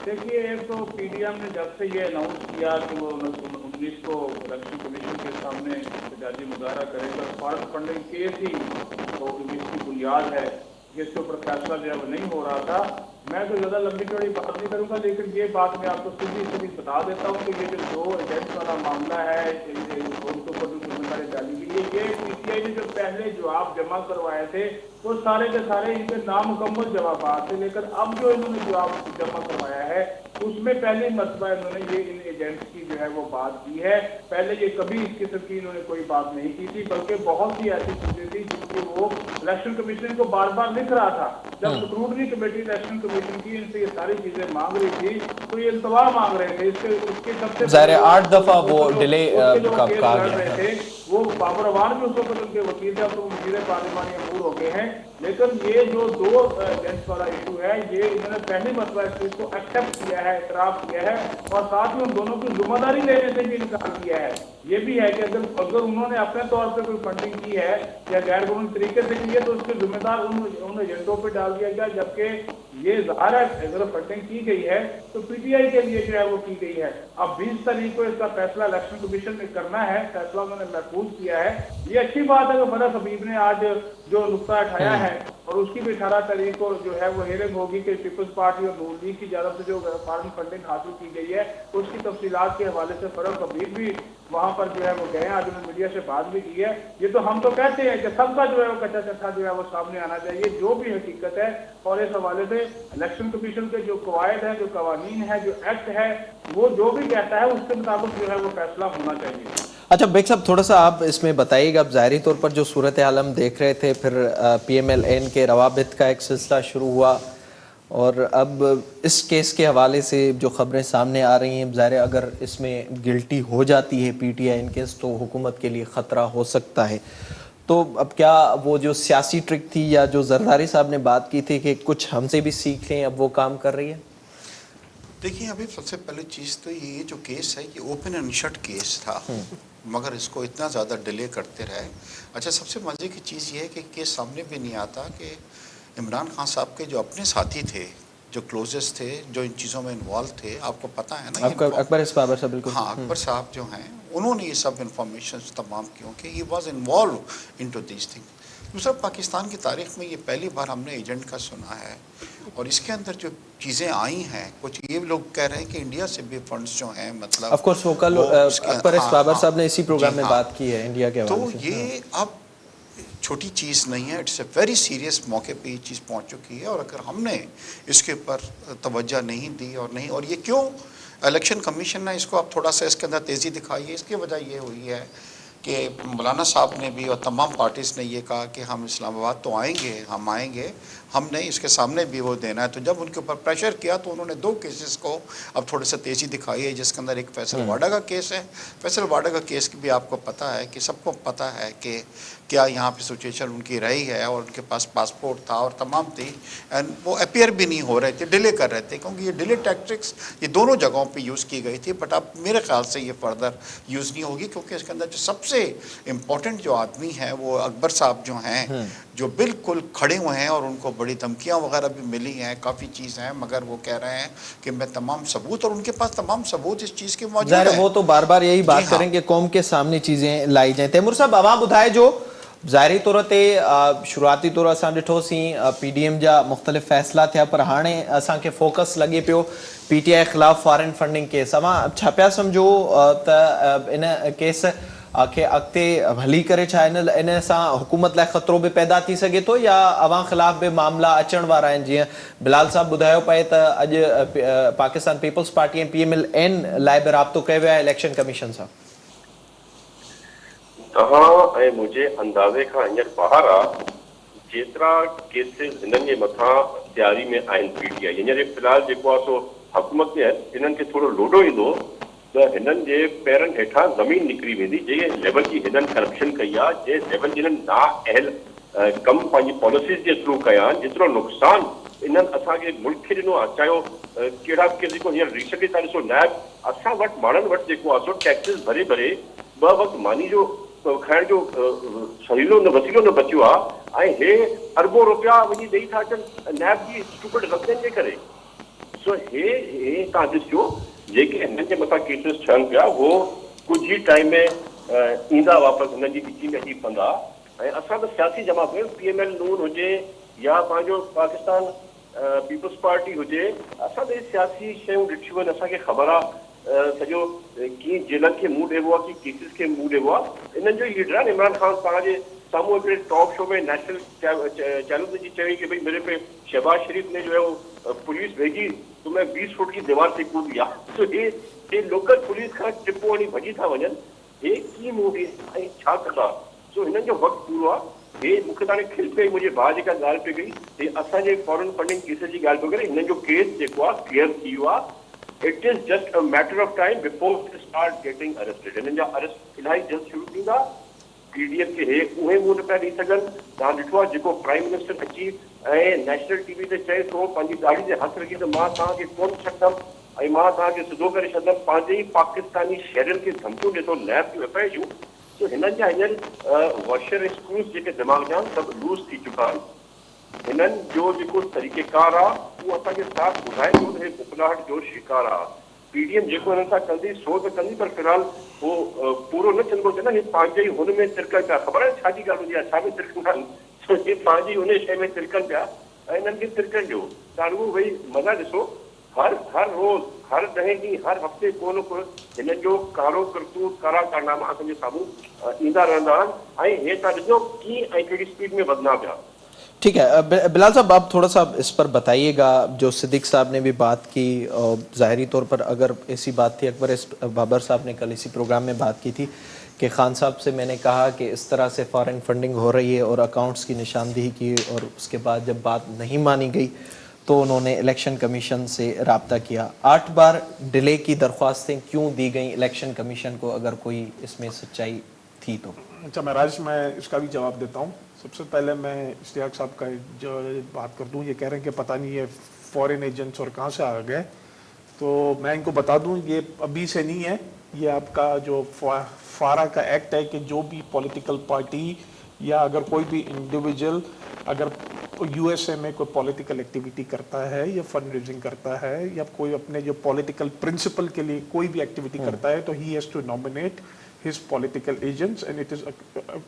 دیکھیے, ایک تو پی ڈی ایم نے جب سے یہ اناؤنس کیا کہ وہ 19 کو الیکشن کمیشن کے سامنے احتجاجی مظاہرہ کرے گا, فارن فنڈنگ کیس ہی تو اس کی بنیاد ہے جس کے اوپر فیصلہ جو ہے وہ نہیں ہو رہا تھا. میں تو زیادہ لمبی چوڑی بات نہیں کروں گا, لیکن یہ بات میں آپ کو سیدھی بتا دیتا ہوں کہ یہ جو 2 ایجنٹس والا معاملہ ہے ان کے اوپر جو ذمہ داری ڈالی گئی ہے, یہ پی ٹی آئی نے جو پہلے جواب جمع کروائے تھے وہ سارے کے سارے ان کے نامکمل جوابات تھے, لیکن اب جو انہوں نے جواب جمع کروایا ہے اس میں پہلے مرتبہ انہوں نے یہ ان ایجنٹس کی جو ہے وہ بات کی ہے. پہلے یہ کبھی اس قسم کی انہوں نے کوئی بات نہیں کی تھی, بلکہ بہت سی ایسی چیزیں تھی جن کی وہ الیکشن کمیشن کو بار بار لکھ رہا تھا. جب اسکروٹنی کمیٹی الیکشن کمیشن کی ان سے یہ ساری چیزیں مانگ رہی تھی تو یہ التوا مانگ رہے تھے. اس کے سب سے ظاہر 8 دفعہ وہ ڈیلے کا کہا گیا تھے, وہ بابر اوان بھی اس وقت ان کے وکیل تھے, اب تو وزیر پارلیمان امور ہو گئے ہیں. لیکن یہ جو 2 ایجنٹس والا ایشو ہے یہ انہوں نے پہلی مرتبہ اس چیز کو ایکسیپٹ کیا ہے, اعتراف کیا ہے, اور ساتھ ہی ان دونوں کی ذمہ داری لینے سے بھی انکار کیا ہے. یہ بھی ہے کہ اگر انہوں نے اپنے طور پہ کوئی فنڈنگ کی ہے یا غیر قانونی طریقے سے کی ہے تو اس کے ذمہ دار ان ایجنٹوں پہ ڈال دیا گیا, جبکہ یہ ظاہر ہے اگر فنڈنگ کی گئی ہے تو پی ٹی آئی کے لیے جو ہے وہ کی گئی ہے. اب 20 تاریخ کو اس کا فیصلہ الیکشن کمیشن نے کرنا ہے, فیصلہ انہوں نے محفوظ کیا ہے. یہ اچھی بات ہے کہ ملک حبیب نے آج جو نقطہ اٹھایا ہے, اور اس کی بھی 18 تاریخ کو جو ہے وہ ہیئرنگ ہوگی کہ پیپلز پارٹی اور نون لیگ کی جانب سے جو فارن فنڈنگ حاصل کی گئی ہے اس کی تفصیلات کے حوالے سے فروغ حبیب بھی وہاں پر جو ہے وہ گئے ہیں, آج انہوں نے میڈیا سے بات بھی کی ہے. یہ تو ہم تو کہتے ہیں کہ سب کا جو ہے وہ کچا چٹھا جو ہے وہ سامنے آنا چاہیے جو بھی حقیقت ہے, اور اس حوالے سے الیکشن کمیشن کے جو قواعد ہیں, جو قوانین ہیں, جو ایکٹ ہے, وہ جو بھی کہتا ہے اس کے مطابق جو ہے وہ فیصلہ ہونا چاہیے. اچھا بیگ صاحب تھوڑا سا آپ اس میں بتائیے گا, اب ظاہری طور پر جو صورتحال ہم دیکھ رہے تھے, پھر پی ایم ایل این کے روابط کا ایک سلسلہ شروع ہوا, اور اب اس کیس کے حوالے سے جو خبریں سامنے آ رہی ہیں, ظاہر اگر اس میں گلٹی ہو جاتی ہے P T I in case تو حکومت کے لیے خطرہ ہو سکتا ہے. تو اب کیا وہ جو سیاسی ٹرک تھی یا جو زرداری صاحب نے بات کی تھی کہ کچھ ہم سے بھی سیکھ لیں, اب وہ کام کر رہی ہے؟ دیکھیے ابھی سب سے پہلے چیز تو یہ جو کیس ہے یہ اوپن اینڈ شٹ کیس تھا, مگر اس کو اتنا زیادہ ڈیلے کرتے رہے. اچھا سب سے مزے کی چیز یہ ہے کہ کیس سامنے بھی نہیں آتا کہ عمران خان صاحب کے جو اپنے ساتھی تھے, جو کلوزسٹ تھے, جو ان چیزوں میں انوالو تھے, آپ کو پتہ ہے نا اکبر اسبابر صاحب, بالکل ہاں اکبر صاحب جو ہیں انہوں نے یہ سب انفارمیشن تمام کیوں کہ he was involve into these thing. دوسرا پاکستان کی تاریخ میں یہ پہلی بار ہم نے ایجنٹ کا سنا ہے, اور اس کے اندر جو چیزیں آئی ہیں کچھ یہ لوگ کہہ رہے ہیں کہ انڈیا سے بھی فنڈز جو ہیں مطلب آف کورس وہ کل اکبر اسبابر صاحب نے اسی پروگرام میں بات کی ہے انڈیا کے حوالے سے. تو یہ اب چھوٹی چیز نہیں ہے, اٹس اے ویری سیریس موقع پہ یہ چیز پہنچ چکی ہے, اور اگر ہم نے اس کے اوپر توجہ نہیں دی اور یہ کیوں الیکشن کمیشن نے اس کو اب تھوڑا سا اس کے اندر تیزی دکھائی ہے, اس کی وجہ یہ ہوئی ہے کہ مولانا صاحب نے بھی اور تمام پارٹیز نے یہ کہا کہ ہم اسلام آباد تو ہم آئیں گے، ہم نے اس کے سامنے بھی وہ دینا ہے. تو جب ان کے اوپر پریشر کیا تو انہوں نے 2 کیسز کو اب تھوڑے سے تیزی دکھائی ہے، جس کے اندر ایک فیصل واڈا کا کیس ہے. فیصل واڈا کا کیس بھی آپ کو پتہ ہے کہ سب کو پتہ ہے کہ کیا یہاں پہ سچویشن ان کی رہی ہے، اور ان کے پاس پاسپورٹ تھا اور تمام تھی، اینڈ وہ اپیئر بھی نہیں ہو رہے تھے، ڈیلے کر رہے تھے، کیونکہ یہ ڈیلے ٹیکٹکس یہ دونوں جگہوں پہ یوز کی گئی تھی. بٹ اب میرے خیال سے یہ فردر یوز نہیں ہوگی، کیونکہ اس کے اندر جو سب سے امپورٹنٹ جو آدمی ہیں وہ اکبر صاحب جو ہیں، جو بالکل کھڑے ہوئے ہیں، اور ان کو بڑی دھمکیاں وغیرہ بھی ملی ہیں، کافی چیز ہیں، مگر وہ کہہ رہے ہیں کہ میں تمام ثبوت، اور ان کے پاس تمام ثبوت اس چیز کے موجود ظاہر ہے ہیں. وہ تو بار بار یہی بات جی ہاں. کریں کہ قوم کے سامنے چیزیں لائی جائیں. تیمور صاحب عوام بدھائے جو ظاہری طور تے شروعاتی طور اساں ڈٹھو سی پی ڈی ایم جا مختلف فیصلہ تھیا، پر ہانے اساں کے فوکس لگے پیو پی ٹی آئی خلاف فارن فنڈنگ کیس. اما چھپیا سمجھو تا ان کیس کہ اگتے ہلی کرے چھا ان ساں حکومت لائے خطرو بھی پیدا تھی سکے تو، یا عوام خلاف بھی معاملہ اچن وارا ہیں؟ جی بلال صاحب بدھايو پئے تا اج Pakistan Peoples Party P M L N لائے بھی رابطو کयो वियो आहे इलेक्शन कमीशन सां. तव्हां ऐं मुंहिंजे अंदाज़े खां हींअर ॿाहिरि आहे जेतिरा केसिस हिननि जे मथां तयारी में आहिनि पीटीआई हींअर फ़िलहालु जेको आहे सो हुकूमत में हिननि खे थोरो लोॾो ईंदो त हिननि जे पेरनि हेठां ज़मीन निकिरी वेंदी. जंहिं लेवल जी हिननि करप्शन कई आहे, जंहिं लेवल जी हिननि नाअहल कमु पंहिंजी पॉलिसीज़ जे थ्रू कया आहिनि, जेतिरो नुक़सानु इन्हनि असांजे मुल्क खे ॾिनो आहे, चाहे उहो कहिड़ा केस जेको हींअर रीसेंटली तव्हां ॾिसो नायब असां वटि माण्हुनि वटि जेको आहे सो टैक्सिस भरे भरे 2 वक़्तु मानी जो खाइण जो सहीलो न वसीलो न बचियो आहे, ऐं हे अरबों रुपया वञी ॾेई था अचनि नैब जी स्टूपिड ग़लतियुनि जे करे. सो हे तव्हां ॾिसो जेके हिननि जे मथां केसिस थियनि पिया उहो कुझु ई टाइम में ईंदा वापसि हिननि जी ॾिची में अची पवंदा. ऐं असां त सियासी जमा कयूं, पी एम एल नून हुजे या पंहिंजो पाकिस्तान पीपल्स पार्टी हुजे, असां त सियासी शयूं ॾिठियूं आहिनि, असांखे ख़बर आहे सॼो कीअं जेलनि खे मुंहुं ॾिबो आहे, कीअं केसिस खे मुंहुं ॾिबो आहे. इन्हनि जो लीडर आहे इमरान ख़ान, तव्हांजे साम्हूं हिकिड़े टॉक शो में नेशनल चैनल ते चई कि भाई मेरे पे शहबाज शरीफ ने जो है वो पुलिस भेजी तो मैं 20 फुट की दीवार से कूद गया. तो ये लोकल पुलिस खां टिपो वञी भॼी था वञनि, हे कीअं मुंहुं ॾे ऐं छा कंदा. सो हिननि जो वक़्तु पूरो आहे. हे मूंखे त हाणे खिल पई, मुंहिंजे भाउ जेका ॻाल्हि पई कई, हे असांजे फॉरेन फंडिंग केस जी ॻाल्हि पियो करे, हिननि जो केस जेको आहे क्लियर थी वियो आहे. It is just a matter of time before they start getting arrested. हिननि जा अरेस्ट इलाही जल्द शुरू थींदा. पीडीएफ खे हे उहे मुंहुं न पिया ॾेई सघनि. तव्हां ॾिठो आहे जेको प्राइम मिनिस्टर अची ऐं नेशनल टीवी ते चए थो, पंहिंजी ॾाढ़ी ते हथु रखी त मां तव्हांखे कोन छॾंदमि ऐं मां तव्हांखे सिधो करे छॾंदमि, पंहिंजे ई पाकिस्तानी शहरनि खे धमकियूं ॾिए थो, नैब जूं एफ आई जूं. सो हिननि जा हींअर वॉशर स्क्रूस जेके दिमाग़ जा सभु लूज़ थी चुका आहिनि. हिननि जो जेको तरीक़ेकार आहे उहो असांखे साथ ॿुधाए थो त हे बुखलाहट जो शिकार आहे. पीडीएम जेको हिननि सां कंदी सो त कंदी, पर फ़िलहालु उहो पूरो न थींदो थिए न. हे पंहिंजे ई हुन में तिरकनि पिया, ख़बर आहे छा जी ॻाल्हि हूंदी आहे, छा में तिरकंदा आहिनि. सो हे पंहिंजी हुन शइ में तिरकनि पिया ऐं हिननि खे तिरकनि ॾियो. तव्हां रुॻो वेही मज़ा ॾिसो, हर रोज़ हर 10 ॾींहं हर हफ़्ते को न को हिननि जो कारो करतूत कारा कारनामा असांजे साम्हूं ईंदा रहंदा आहिनि. ऐं हे तव्हां ॾिसो कीअं ऐं कहिड़ी स्पीड में वधंदा पिया. ठीक है बिलाल साहब, आप थोड़ा सा इस पर बताइएगा. जो सिद्दीक साहब ने भी बात की, ज़ाहरी तौर पर अगर ऐसी बात थी, अकबर बाबर साहब ने कल इसी प्रोग्राम में बात की थी कि खान साहब से मैंने कहा कि इस तरह से फॉरेन फंडिंग हो रही है और अकाउंट्स की निशानदेही की, और उसके बाद जब बात नहीं मानी गई तो उन्होंने इलेक्शन कमीशन से रब्ता किया. 8 बार डिले की दरख्वास्तें क्यों दी गई इलेक्शन कमीशन को, अगर कोई इसमें सच्चाई थी तो? अच्छा महराज, मैं इसका भी जवाब देता हूँ. सबसे पहले मैं इश्तियाक साहब का जो बात कर दूँ, ये कह रहे हैं कि पता नहीं ये फॉरेन एजेंट्स और कहाँ से आ गए. तो मैं इनको बता दूँ ये अभी से नहीं है. ये आपका जो फारा का एक्ट है कि जो भी पॉलिटिकल पार्टी या अगर कोई भी इंडिविजुअल अगर यूएसए में कोई पॉलिटिकल एक्टिविटी करता है या फंड रेजिंग करता है या कोई अपने जो पॉलिटिकल प्रिंसिपल के लिए कोई भी एक्टिविटी करता है, तो he has to nominate his political agents and it is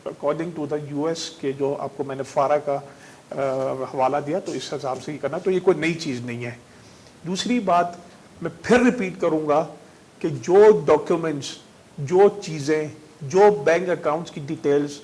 according to the US के जो आपको मैंने फारा का हवाला दिया, तो इस हिसाब से ही करना. तो ये कोई नई चीज़ नहीं है. दूसरी बात मैं फिर रिपीट करूँगा कि जो डॉक्यूमेंट्स, जो चीज़ें, जो बैंक अकाउंट्स की डिटेल्स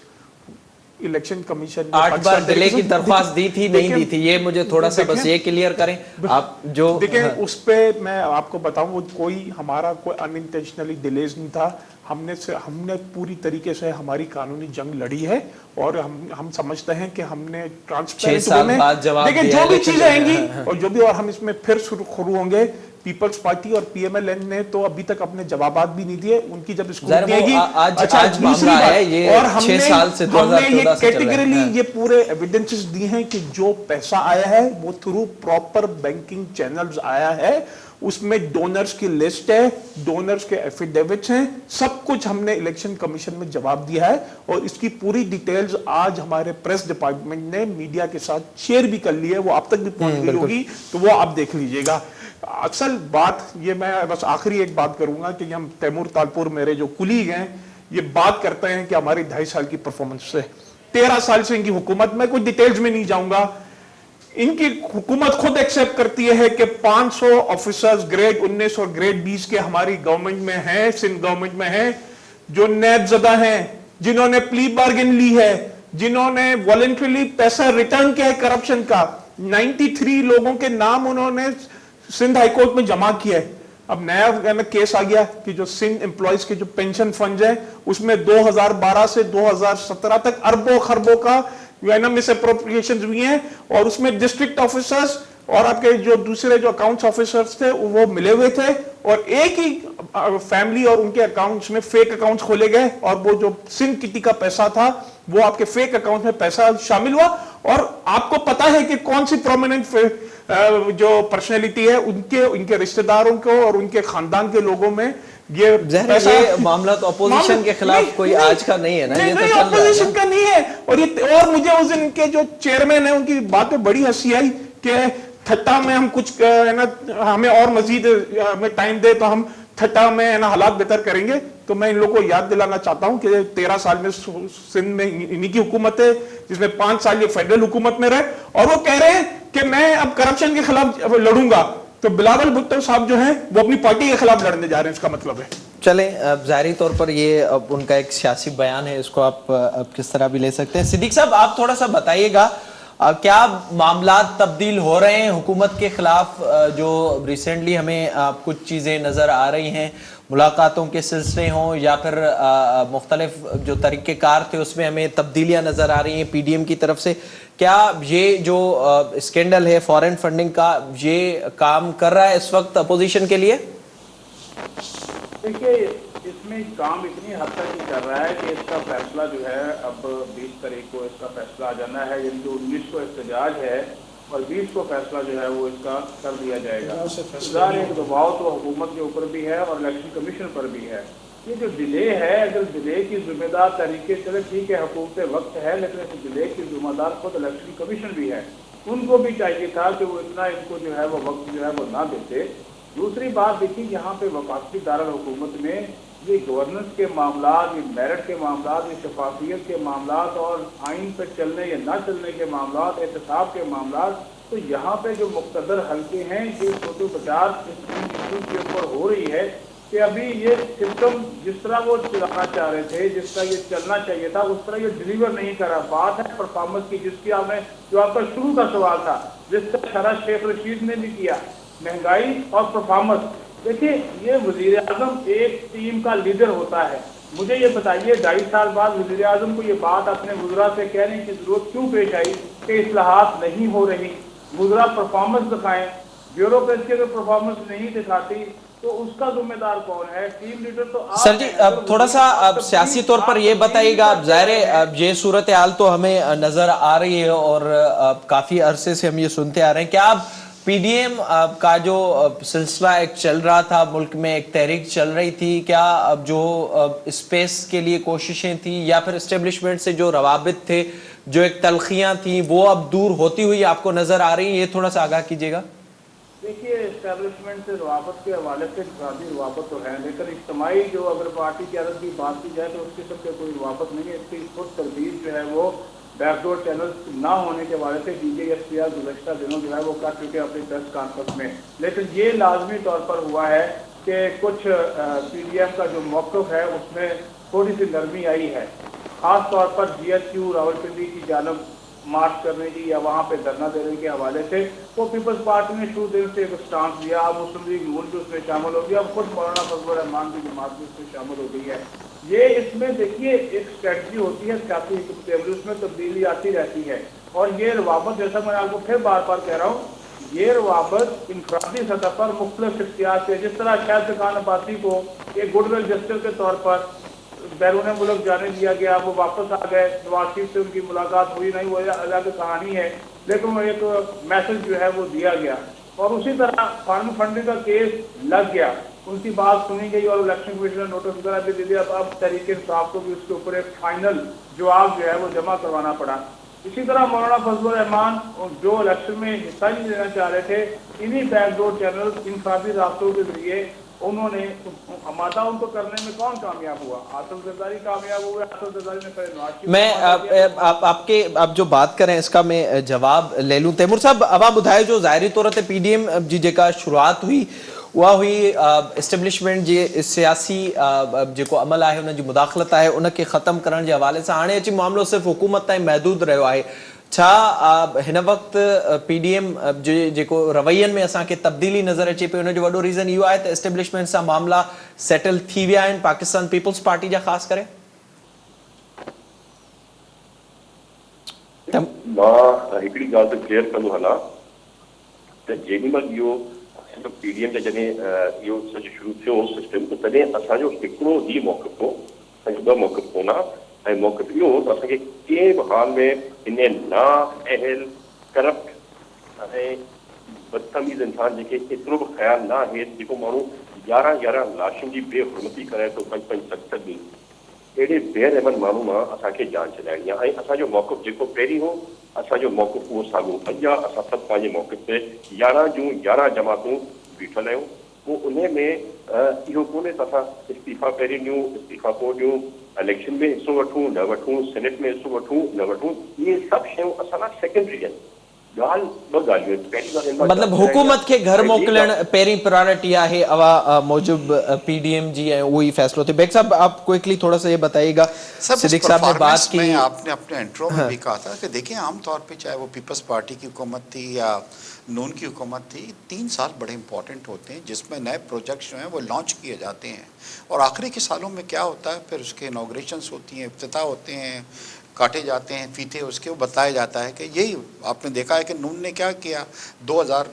इलेक्शन कमीशन 8 बार डिले की दरख्वास्त दी थी, नहीं दी थी, ये मुझे थोड़ा सा बस ये क्लियर करें आप. जो देखिए उस पे मैं आपको बताऊं, वो कोई हमारा कोई अनइंटेंशनली डिलेज नहीं था. हमने पूरी तरीके से हमारी कानूनी जंग लड़ी है और हम समझते हैं कि हमने 6 साल बाद जवाब देखिए दिया जो भी है, चीजें आएंगी और जो भी, और हम इसमें फिर शुरू होंगे। पीपल्स पार्टी और पीएमएल ने तो अभी तक अपने जवाबात भी नहीं दिए, उनकी जब स्क्रूटनी आएगी। आज मामला है ये, और 6 साल से 2014 से चल रहा है। कैटेगरीली ये पूरे एविडेंसेस दिए हैं कि जो पैसा आया है वो थ्रू प्रॉपर बैंकिंग चैनल्स आया है, उसमें डोनर्स की लिस्ट है, डोनर्स के एफिडेविट्स हैं, सब कुछ हमने इलेक्शन कमीशन में जवाब दिया है और इसकी पूरी डिटेल्स आज हमारे प्रेस डिपार्टमेंट ने मीडिया के साथ शेयर भी कर ली है, वो आप तक भी पहुंच गई होगी, तो वो आप देख लीजिएगा। असल बात ये, मैं बस आखिरी एक बात करूंगा कि हम तैमूर तालपुर मेरे जो कुलीग हैं ये बात करते हैं कि हमारी 2.5 साल की परफॉर्मेंस से, 13 साल से इनकी हुकूमत, में कुछ डिटेल्स में नहीं जाऊंगा, इनकी हुकूमत खुद एक्सेप्ट करती है कि 500 ऑफिसर्स ग्रेड 19 और ग्रेड 20 के हमारी गवर्नमेंट में हैं, सिंध गवर्नमेंट में हैं, जो नैबजदा हैं, जिन्होंने प्ली बार्गेन ली है, जिन्होंने वॉलंटरीली पैसा रिटर्न किया है करप्शन का। 93 लोगों के नाम उन्होंने सिंध हाईकोर्ट में जमा किया है। अब नया केस आ गया कि जो सिंध एम्प्लॉइज के जो पेंशन फंड है उसमें 2012 से 2017 तक अरबों खरबों का मिस अप्रोप्रिएशंस हुई हैं और उसमें डिस्ट्रिक्ट ऑफिसर्स और आपके जो दूसरे जो अकाउंट्स ऑफिसर्स थे वो मिले हुए थे और एक ही फैमिली और उनके अकाउंट्स में फेक अकाउंट्स खोले गए और वो जो सिंध किटी का पैसा था वो आपके फेक अकाउंट में पैसा शामिल हुआ। और आपको पता है कि कौन सी प्रोमिनेंट जो पर्सनैलिटी है उनके रिश्तेदारों को और उनके खानदान के लोगों में ये पैसा, ये मामला तो अपोजिशन के खिलाफ कोई आज का नहीं है ना, ये तो चल रहा है। अपोजिशन का नहीं है। और मुझे उस दिन के जो चेयरमैन है उनकी बात में बड़ी हंसी आई कि ठट्टा में हम कुछ है ना, हमें और मजीद हमें टाइम दे तो हम ठट्टा में है ना हालात बेहतर करेंगे। तो मैं इन लोगों को याद दिलाना चाहता हूं कि 13 साल में सिंध में इन्हीं की हुकूमत है, जिसमें 5 साल ये फेडरल हुकूमत में रहे और वो कह रहे हैं कि मैं अब करप्शन के खिलाफ लड़ूंगा। तो बिलावल भुट्टो साहब जो हैं वो अपनी पार्टी के खिलाफ लड़ने जा रहे हैं, इसका मतलब है। चले, जाहिर तौर पर ये अब उनका एक सियासी बयान है, इसको आप किस तरह भी ले सकते हैं। सिद्दीक साहब, आप थोड़ा सा बताइएगा क्या मामला तब्दील हो रहे हैं हुकूमत के खिलाफ? जो रिसेंटली हमें कुछ चीज़ें नज़र आ रही हैं, मुलाकातों के सिलसिले हों या फिर मुख्तलिफ जो तरीक़ेकार थे उसमें हमें तब्दीलियां नज़र आ रही हैं पीडीएम की तरफ से। क्या ये जो स्कैंडल है फॉरेन फंडिंग का, ये काम कर रहा है इस वक्त अपोजिशन के लिए? देखिए, इसमें काम इतनी हद तक ही कर रहा है कि इसका फैसला जो है अब 20 तारीख को इसका फैसला आ जाना है, यानी जो 19 को एहतजाज है और 20 को फैसला जो है वो इसका कर दिया जाएगा। एक दबाव तो हुकूमत के ऊपर भी है और इलेक्शन कमीशन पर भी है। ये जो डिले है, अगर डिले की जिम्मेदार तरीके से, ठीक है हुकूमत वक्त है, लेकिन इस डिले की जिम्मेदार खुद इलेक्शन कमीशन भी है। उनको भी चाहिए था कि वो इतना इनको जो है वो वक्त जो है वो ना देते। दूसरी बात देखिए, यहाँ पे वफाकी दारुल हुकूमत में ये गवर्नेंस के मामला, ये मेरिट के मामला, ये शफाफियत के मामला और आइन पर चलने या ना चलने के मामला, एहतसाब के मामला, तो यहाँ पे जो मुक़्तदर हल्के हैं ये 150 इश्यूज़ के ऊपर हो रही है कि अभी ये सिस्टम जिस तरह वो चलाना चाह रहे थे, जिस तरह ये चलना चाहिए था, उस तरह ये डिलीवर नहीं कर रहा। बात है परफॉर्मेंस की, जिसकी आपने जो आपका शुरू का सवाल था, जिसका इशारा शेख रशीद ने भी किया, महंगाई और परफॉर्मेंस। देखिए, ये वजीर आजम एक टीम का लीडर होता है। मुझे ये बताइए, 2.5 साल बाद वजीर आजम को ये बात अपने वज़रा से कहने की जरूरत क्यों पेश आई कि इस्लाहात नहीं हो रही? वज़रा परफॉर्मेंस दिखाएं, ब्यूरोक्रेसी की अगर परफॉर्मेंस नहीं दिखाती तो उसका जिम्मेदार कौन है? टीम लीडर तो आप। सर जी, अब थोड़ा सा सियासी तौर पर ये बताइएगा, ज़ाहिर ये सूरत हाल तो हमें नजर आ रही है और काफी अरसे से हम ये सुनते आ रहे हैं। क्या आप पीडीएम का जो सिलसिला एक चल रहा था मुल्क में, एक तहरीक चल रही थी, क्या अब जो स्पेस के लिए कोशिशें थी या फिर एस्टेब्लिशमेंट से जो रवाबित थे, जो एक तलखियां थी, वो अब दूर होती हुई आपको नजर आ रही है? ये थोड़ा सा आगाह कीजिएगा। देखिए, एस्टेब्लिशमेंट से रवाबत के हवाले से इक़्तिसादी रवाबत तो है, लेकिन इज्तिमाई जो अगर पार्टी की आदत की बात की जाए तो उस किस्म के कोई रवाबत नहीं है। इसकी खुद तरबीज जो है वो बैकडोर चैनल्स ना होने के हवाले से DJSPR गुज़श्ता दिनों जो है वो कर चुके अपनी प्रेस कॉन्फ्रेंस में। लेकिन ये लाजमी तौर पर हुआ है कि कुछ PDM का जो मौक़िफ़ है उसमें थोड़ी सी नरमी आई है, ख़ास तौर पर GSU रावलपिंडी की जानब मार्च करने की या वहाँ पे धरना देने के हवाले से, वो पीपल्स पार्टी ने शुरू दिन से एक स्टांस लिया। अब मुस्लिम लीग नून भी उसमें शामिल हो गया, अब खुद मौलाना फजलुर रहमान की जमात भी उसमें शामिल हो गई है। ये इसमें देखिए एक स्ट्रेटजी होती है सियासी हिकमत अमली, उसमें तब्दीली आती रहती है। और ये रवाबत, जैसा मैं आपको फिर बार बार कह रहा हूँ, ये रवाबत इनफरादी सतह पर मुख्तलिफ शख्सियात से, जिस तरह शाहिद खान अब्बासी को एक गुडविल जेस्चर के तौर पर बैरून मुल्क जाने दिया गया, वो वापस आ गए, नवाज शरीफ से उनकी मुलाकात हुई नहीं, वो अलग कहानी है, लेकिन वो एक मैसेज जो है वो दिया गया। और उसी तरह फार्म फंडिंग का केस लग गया, उनकी बात सुनी गई और इलेक्शन कमीशन ने नोटिस वगैरह भी दे दिया। अब तहरीक इंसाफ को भी उसके ऊपर एक फाइनल जवाब जो है वो जमा करवाना पड़ा। इसी तरह मौलाना फजलुर रहमान जो इलेक्शन में हिस्सा नहीं लेना चाह रहे थे, इन्हीं बैकडोर चैनल, इनफरादी रास्तों के जरिए उन्होंने माता उनको करने में कौन कामयाब हुआ? आसिफ जरदारी कामयाब हुए। आसिफ जरदारी ने पहले नवाज शरीफ मैं आपके आप जो बात करें इसका मैं जवाब ले लूं। तैमूर साहब, अब आप बुधाए जो ज़ाहिरी तौर पर पीडीएम जी जेका शुरुआत हुई उहा हुई एस्टेब्लिशमेंट जे सियासी जेको अमल आहे उन जी मुदाख़लत आहे उनखे ख़त्म करण जे हवाले सां हाणे अची मामिलो सिर्फ़ु हुकूमत ताईं महदूद रहियो आहे। छा हिन वक़्तु पीडीएम जे जेको रवैयनि में असांखे तब्दीली नज़र अचे पई, उन जो वॾो रीज़न इहो आहे त एस्टेब्लिशमेंट सां मामला सेटल थी विया आहिनि पाकिस्तान पीपल्स पार्टी जा ख़ासि करे? मां हिकिड़ी ॻाल्हि त क्लियर कंदो हलां त जेॾीमहिल इहो पीडीएम ते जॾहिं इहो सॼो शुरू थियो सिस्टम, त तॾहिं असांजो हिकिड़ो ई मौक़िफ़ हो, असांजो ॿ मौक़िफ़ कोन हा। ऐं मौक़िफ़ इहो हो त असांखे कंहिं बि हाल में इन नाअहल करप्ट ऐं बदतमीज़ इंसान जेके एतिरो बि ख़्यालु न आहे, जेको माण्हू 11 लाशुनि जी बेहुरमती कराए थो 5-5 7 ॾींहं, अहिड़े बेरहमन माण्हू मां असांखे जान छॾाइणी आहे। ऐं असांजो मौक़िफ़ जेको पहिरीं हो, असांजो मौक़िफ़ उहो साॻियो अॼु आहे। असां सभु पंहिंजे मौक़िफ़ ते 11 जमातूं बीठल आहियूं। पोइ उन में इहो कोन्हे त असां इस्तीफ़ा पहिरीं ॾियूं, इस्तीफ़ा पोइ ॾियूं, इलेक्शन में हिसो वठूं न वठूं, सेनेट में हिसो वठूं न वठूं, इहे सभु शयूं असां लाइ सेकेंडरी आहिनि। ॻाल्हि ॿ ॻाल्हियूं आहिनि। पहिरीं ॻाल्हि मतलब हुकूमत के घर मोकलण पहिरीं प्रायोरिटी आहे अवा मौजूब पीडीएम जी है वही फैसलो थे। बेग साहब, आप क्विकली थोड़ा सा ये बताइएगा। सिद्दीक साहब ने बात की, आपने अपने इंट्रो में भी कहा था कि देखिए आमतौर पे चाहे वो पीपल्स पार्टी की हुकूमत थी या नून की हुकूमत थी, 3 साल बड़े इंपॉर्टेंट होते हैं जिसमें नए प्रोजेक्ट्स जो हैं वो लॉन्च किए जाते हैं। और आखिरी के सालों में क्या होता है, फिर उसके इनॉग्रेशंस होती हैं, इफ्तिताह होते हैं, काटे जाते हैं फीते उसके, वो बताया जाता है कि यही आपने देखा है कि नून ने क्या किया, 2000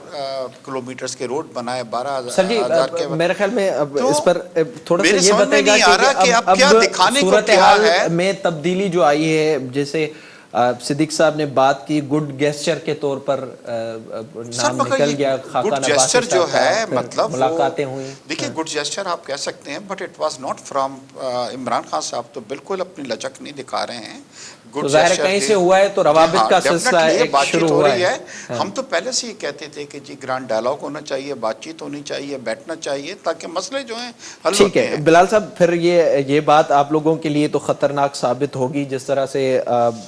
किलोमीटर्स के रोड बनाए, 12,000 के। मेरे ख्याल में अब तो इस पर थोड़ा सा ये बताएगा कि अब क्या दिखाने को क्या है में तब्दीली जो आई है। जैसे सिद्दीक साहब ने बात की गुड गेस्चर के तौर पर नाम निकल गया, गुड जेस्चर जो है, मतलब मुलाकातें हुई। देखिए गुड जेस्चर आप कह सकते हैं, but it was not from Imran Khan साहब। तो बिल्कुल अपनी लचक नहीं दिखा रहे हैं। तो ज़ाहिर कहीं से हुआ है, तो रवाबित का सिलसिला एक शुरू हुआ है। हम तो पहले से ही कहते थे कि जी ग्रांड डायलॉग होना चाहिए, बातचीत होनी चाहिए, बैठना चाहिए ताकि मसले जो हैं हल होते हैं। ठीक है बिलाल साहब, फिर ये बात आप लोगों के लिए तो खतरनाक साबित होगी जिस तरह से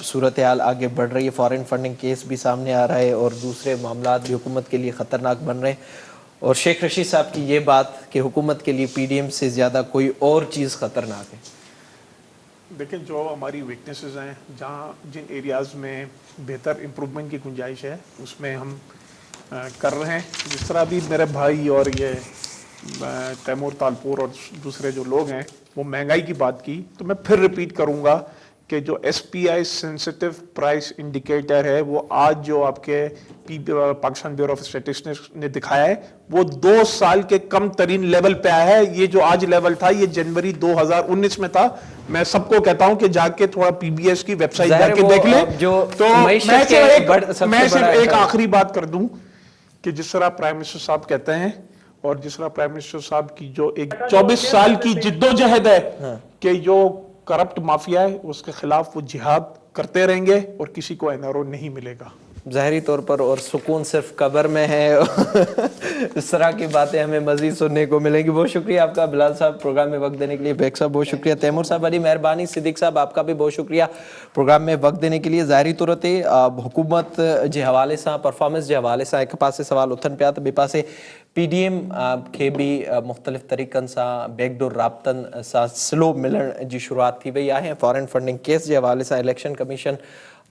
सूरत हाल आगे बढ़ रही है। फॉरेन फंडिंग केस भी सामने आ रहा है और दूसरे मामला भी हुकूमत के लिए खतरनाक बन रहे हैं। और शेख रशीद साहब की ये बात कि हुकूमत के लिए पीडीएम से ज़्यादा कोई और चीज़ खतरनाक है। देखिए जो हमारी वीकनेसेस हैं, जहाँ जिन एरियाज़ में बेहतर इम्प्रूवमेंट की गुंजाइश है उसमें हम कर रहे हैं। जिस तरह भी मेरे भाई और ये तैमूर तालपुर और दूसरे जो लोग हैं वो महंगाई की बात की, तो मैं फिर रिपीट करूँगा कि जो SPI सेंसिटिव प्राइस इंडिकेटर है वो आज जो आपके पाकिस्तान ब्यूरो ऑफ स्टैटिस्टिक्स ने दिखाया है वो 2 साल के कम तरीन लेवल पे आया है। ये जो आज लेवल था ये जनवरी 2019 में था। मैं सबको कहता हूं कि जाके थोड़ा PBS की वेबसाइट जाके देख लें। तो मैं सिर्फ एक आखिरी बात कर दूं कि जिस तरह प्राइम मिनिस्टर साहब कहते हैं और जिस तरह प्राइम मिनिस्टर साहब की जो एक 24 साल की जिद्दोजहद है कि जो करप्ट माफिया है उसके खिलाफ वो जिहाद करते रहेंगे और किसी को NRO नहीं मिलेगा ज़ाहिरी तौर पर। और सुकून सिर्फ कब्र में है। इस तरह की बातें हमें मज़ीद सुनने को मिलेंगी। बहुत शुक्रिया आपका बिलाल साहब प्रोग्राम में वक्त देने के लिए। बेग साहब बहुत शुक्रिया। तैमूर साहब बड़ी मेहरबानी। सिद्दीक साहब आपका भी बहुत शुक्रिया प्रोग्राम में वक्त देने के लिए। ज़ाहिरी तौर ते हुकूमत के हवाले से परफॉर्मेंस के हवाले से एक पासे सवाल उथन पिया तो ॿिए पासे पीडीएम के भी मुख़्तलिफ़ तरीक़नि सां बैकडोर राब्तनि सां सिलो मिलण जी शुरुआत थी वई आहे। फॉरेन फंडिंग केस के हवाले से इलेक्शन कमीशन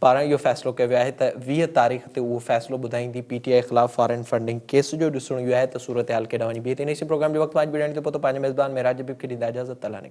पारां इहो फ़ैसिलो कयो वियो आहे त 20 तारीख़ ते उहो फ़ैसिलो ॿुधाईंदी PTI ख़िलाफ़ फॉरेन फंडिंग केस जो ॾिसणो इहो आहे त सूरत हाल केॾां वञी बीहे थी। इन प्रोग्राम जो वक़्तु पंहिंजी ॿिड़नि ते पहुतो। पंहिंजे मेज़बान मेराज हबीब खे ॾींदा इजाज़त। अल्लाह ने